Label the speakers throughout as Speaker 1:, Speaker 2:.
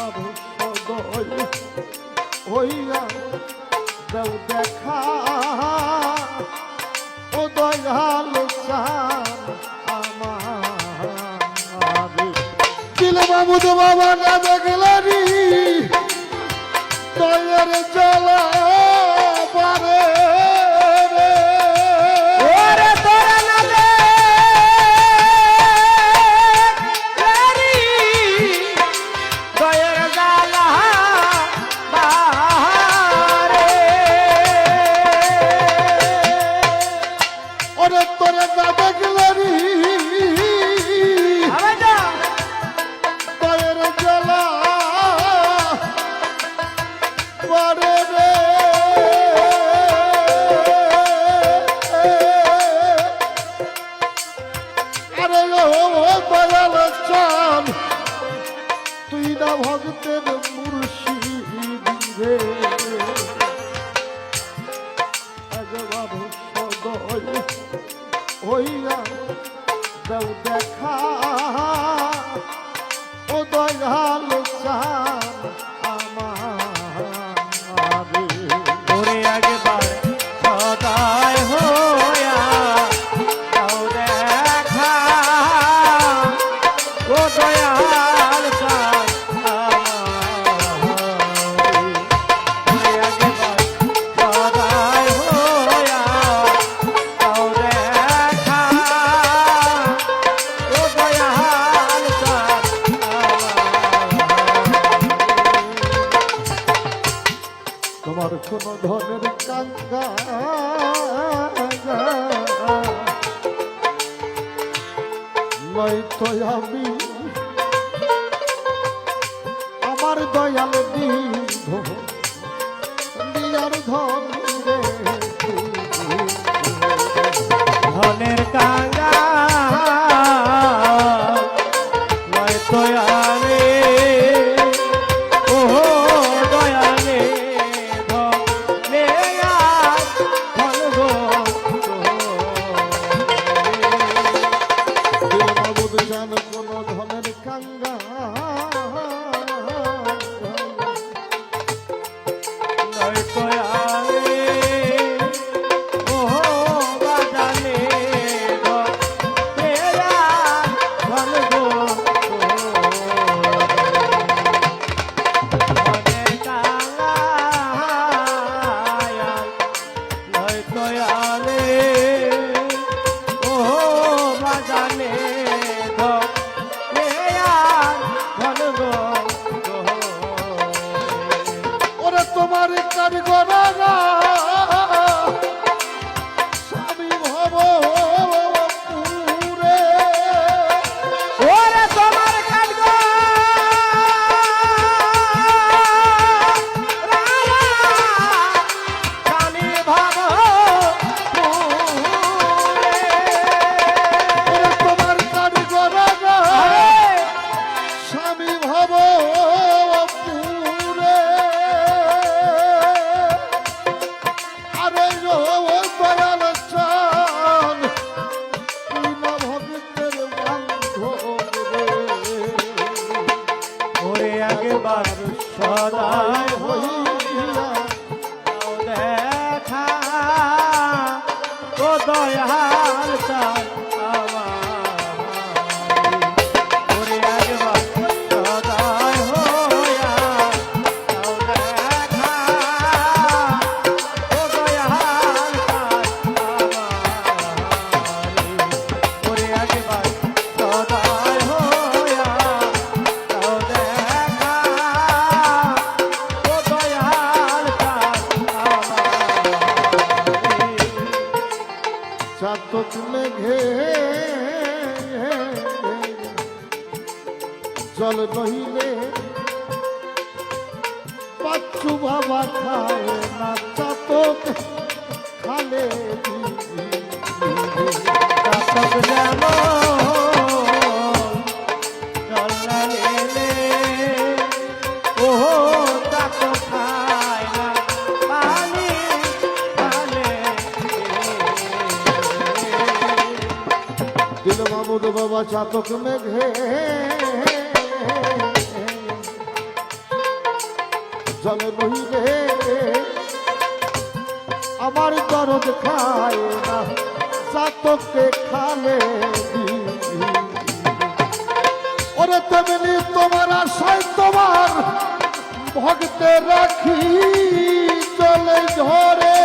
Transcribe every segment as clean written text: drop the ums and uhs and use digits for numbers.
Speaker 1: সদয় হইয়া দেও দেখা ও দয়াল চান আমার দিল মামুদ বাবা না দেখলারি দয়ের জ্বালা পারে তুই না ভক্তের মুর্শিদ রে একবার সদয় হইয়া দেও দেখা ও দয়াল চান আমার
Speaker 2: ওরে একবার সদয় হইয়া দেও দেখা ও দয়াল চান
Speaker 1: তোমার কোন ধনের কাঙ্গা নয়তো আমি আমার দয়াল দিয়ার ধন রে
Speaker 2: ধনের কাঙ্গা নয়তো আমি
Speaker 1: কোন ধনের কাঙ্গা
Speaker 2: নয়তো আমি বাজানে
Speaker 1: ওরে তোমার কারিগরা স্বামী ভব পুরে
Speaker 2: ওরে তোমার কারিগর স্বামী ভব
Speaker 1: তোমার কারিগরা স্বামী ভব
Speaker 2: একবার সদয় হইয়া দেখা ও দয়াল চান ওরে একবার সদয় হইয়া দেখা ও দয়াল চান ওরে একবার সদয় হইয়া
Speaker 1: চাতক মেঘে জল নহিলে পাচ্ছু বাবা খায় না চাতক খালে
Speaker 2: চাতক যেমন
Speaker 1: বাবা চাতক মেঘে জল নইলে আমার দরদ খায় না চাতকে খালে ওরে তেমনি তোমার আশায় তোমার ভক্তে রাখি চলে ঝরে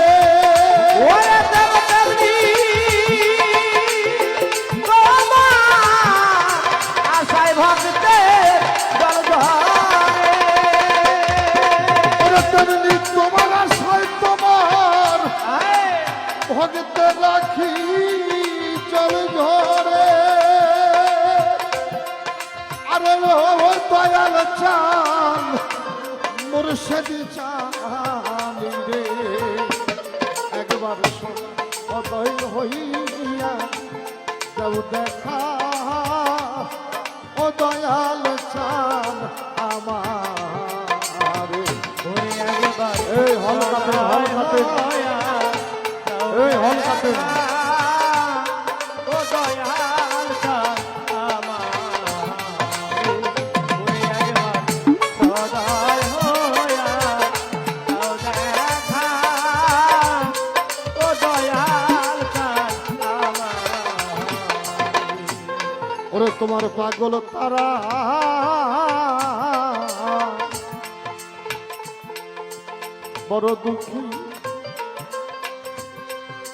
Speaker 2: ওরে তেমনি তোমার আশায় ভক্তে জল ঝরে
Speaker 1: ওরে তেমনি তোমার আশায় তোমার ভক্তে রাখি চলে ঝরে আরে ও দয়াল চান মুর্শিদি চান রে একবার অদয় হইয়া যাও দেখা ও দয়াল চান আমার
Speaker 2: ওরে একবার
Speaker 1: এই হল কাপে এই হল কাপে
Speaker 2: ও দয়াল চান আমার ওরে একবার সদয় হইয়া যাও দেখা ও দয়াল চান আমার
Speaker 1: ওরে তোমার পাগল তারা বড় দুঃখী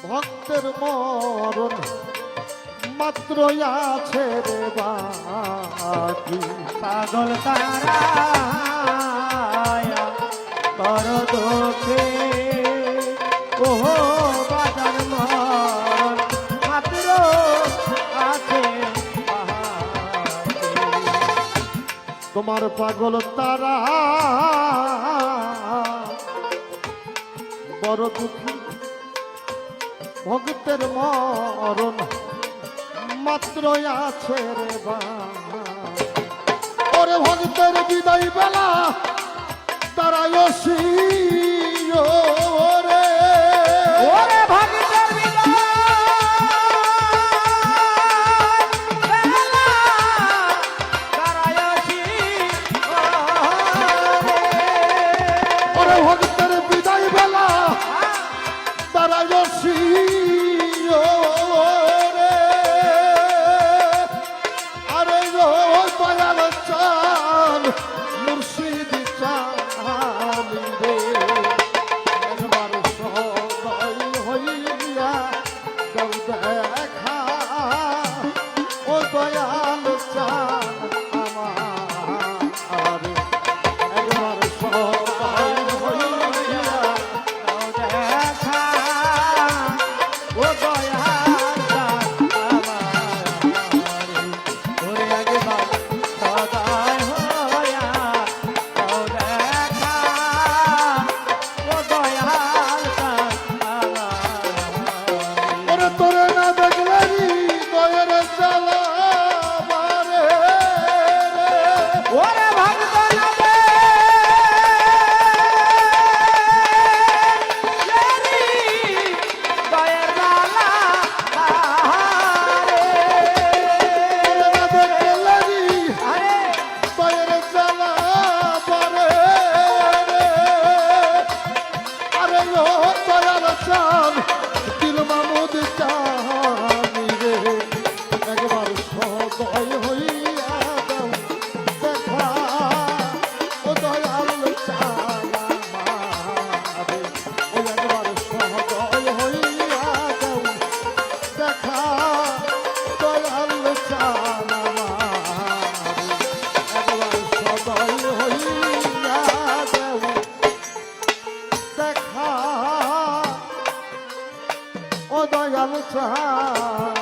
Speaker 1: ভক্তের মরণ মাত্র আছে রে বাকি
Speaker 2: পাগল তারা বড় দুঃখে ওহো বাজার মন মাত্র আছে
Speaker 1: তোমার পাগল তারা বড় দুঃখী ভক্তের মরণ মাত্র আছে রে বা ওরে ভক্তের বিদায় বেলা তারা রে
Speaker 2: ওরে ভক্তের বিদায় বেলা কারায়সি
Speaker 1: ওরে ভক্তের বিদায় বেলা তারা রে আরে ও দয়াল চান মুর্শিদ চান রে একবার সদয় হইয়া যাও দেখা ও দয়াল চান আমার একবার সদয় হইয়া
Speaker 2: যাও দেখা ও দয়াল চান আমার ওরে একবার সদয় হইয়া যাও দেখা ও দয়াল চান আমার
Speaker 1: ওরে তোরে না দেখলে দয়ের জ্বালা মারে
Speaker 2: ওরে ভক্ত নামে দয়ের লালা আরে
Speaker 1: তোরে না দেখলে
Speaker 2: আরে
Speaker 1: দয়ের জ্বালা মারে আরে ও দয়াল চান দিল মামুদ চানি রে একবার সদয় হইয়া দাও দেখা ও দয়াল চান আমারে ও একবার সদয় হইয়া দাও দেখা দয়াল চান আমারে একবার সদয় হইয়া দাও দেখা ও দয়াল চান